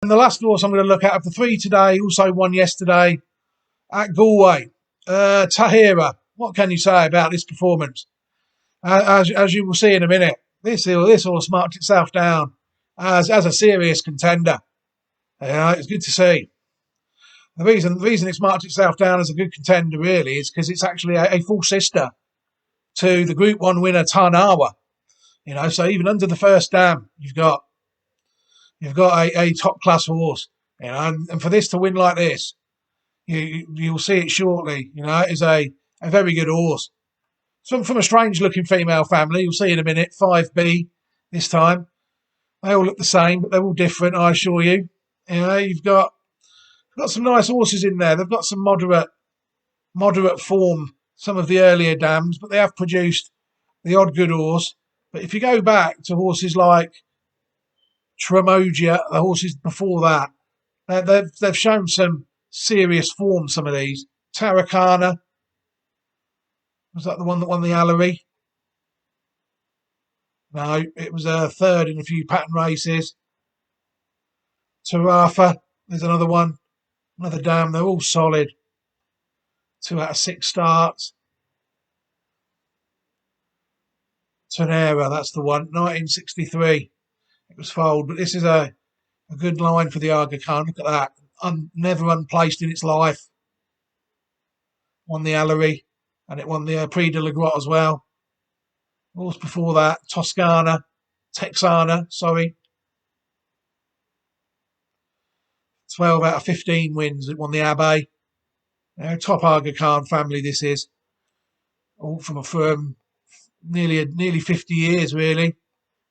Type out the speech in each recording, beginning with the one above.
And the last horse I'm going to look at of the three today, also won yesterday at Galway. Tahiyra. What can you say about this performance? As you will see in a minute, this horse marked itself down as a serious contender. It's good to see. The reason it's marked itself down as a good contender really is because it's actually a full sister to the Group 1 winner Tahiyra. So even under the first dam, you've got a top class horse. And for this to win like this, you'll see it shortly. It is a very good horse. From a strange looking female family, you'll see in a minute. 5B this time. They all look the same, but they're all different, I assure you. You've got some nice horses in there. They've got some moderate form, some of the earlier dams, but they have produced the odd good horse. But if you go back to horses like Tremogia, the horses before that, they've shown some serious form, some of these. Taracana, was that the one that won the Allery? No, it was a third in a few pattern races. Tarafa, there's another one. Another dam, they're all solid. 2 out of 6 starts. Tahiyra, that's the one. 1963. It was foaled, but this is a good line for the Aga Khan. Look at that. Never unplaced in its life. Won the Allery, and it won the Prix de la Grotte as well. Horse before that, Texana, sorry. 12 out of 15 wins. It won the Abbey. Top Aga Khan family this is. All from a firm nearly 50 years, really.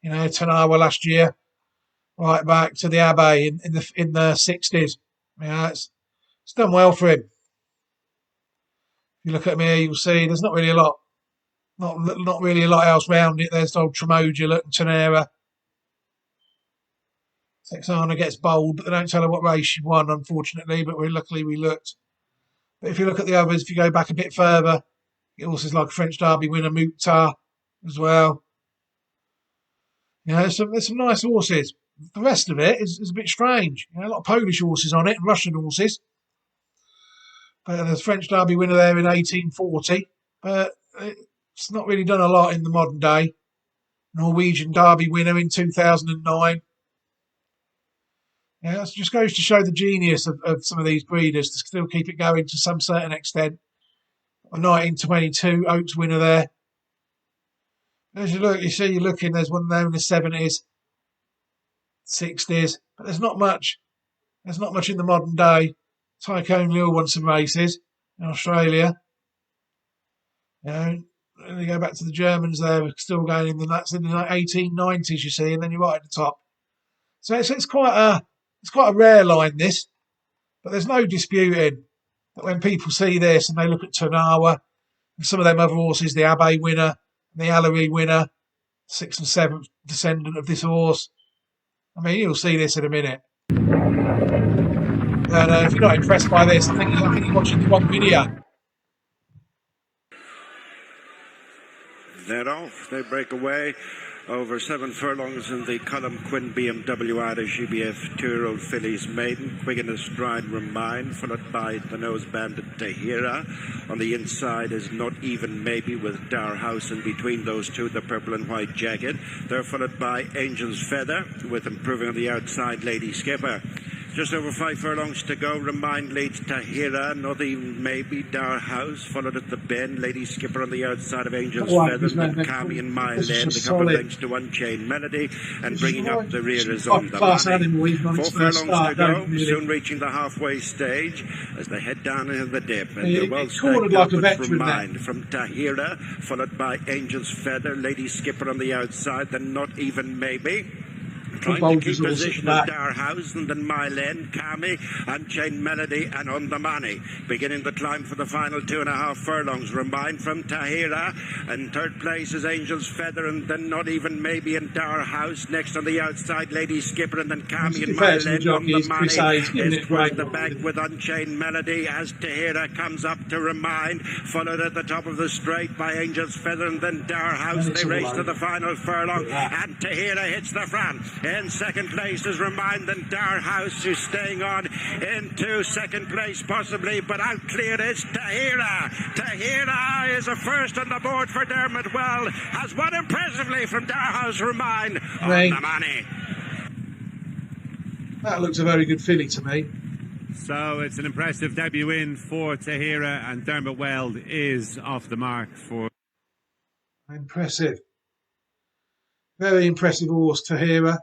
Tahiyra last year, right back to the Abbey in the 60s. It's done well for him. If you look at me here, you'll see there's not really a lot else round it. There's old Tremogia and Tahiyra. Texana gets bold, but they don't tell her what race she won, unfortunately. But luckily we looked. But if you look at the others, if you go back a bit further, you get horses like French Derby winner Mukhtar as well. There's some nice horses. The rest of it is a bit strange. A lot of Polish horses on it and Russian horses. But there's French Derby winner there in 1840. But it's not really done a lot in the modern day. Norwegian Derby winner in 2009. It just goes to show the genius of some of these breeders to still keep it going to some certain extent. A 1922 Oaks winner there. As you look, you're looking, there's one there in the 70s, 60s, but there's not much. There's not much in the modern day. Tycoon Lure won some races in Australia. And you go back to the Germans there, we're still going in the 1890s, you see, and then you're right at the top. So it's quite a rare line, this, but there's no disputing that when people see this and they look at Tahiyra and some of them other horses, the Abbey winner, the Allery winner, 6th and 7th descendant of this horse. I mean, you'll see this in a minute. And if you're not impressed by this, I think you're watching the wrong video. They're off. They break away over 7 furlongs in the Column Quinn BMW Irish GBF 2-year-old fillies maiden. Quick in a stride Remind, followed by the nose banded Tahiyra. On the inside is Not Even Maybe with Dower House in between those two, the purple and white jacket. They're followed by Angel's Feather with improving on the outside Lady Skipper. Just over 5 furlongs to go. Remind leads Tahiyra, Not Even Maybe, Dower House, followed at the bend. Lady Skipper on the outside of Angel's Feather, then Kami and Mile End, a couple of lengths to Unchained Melody, and bringing up the rear is On the Money. 4 furlongs to go, soon reaching the halfway stage as they head down into the dip. And they're well stacked up with Remind from Tahiyra, followed by Angel's Feather, Lady Skipper on the outside, then Not Even Maybe. Trying to keep position at Dower House and then Mile End, Kami, Unchained Melody and On the Money. Beginning the climb for the final 2.5 furlongs. Remind from Tahiyra, and third place is Angel's Feather and then Not Even Maybe in Dower House. Next on the outside, Lady Skipper and then Kami and Mile End. On the Money is towards the back with Unchained Melody as Tahiyra comes up to Remind, followed at the top of the straight by Angel's Feather and then Dower House. They race to the final furlong and Tahiyra hits the front. In second place is Remind and Darhouse, who's staying on into second place possibly, but out clear is Tahiyra. Tahiyra is a first on the board for Dermot Weld, has won impressively from Darhouse. Remind on the money. That looks a very good filly to me. So it's an impressive debut win for Tahiyra, and Dermot Weld is off the mark for... Impressive. Very impressive horse, Tahiyra.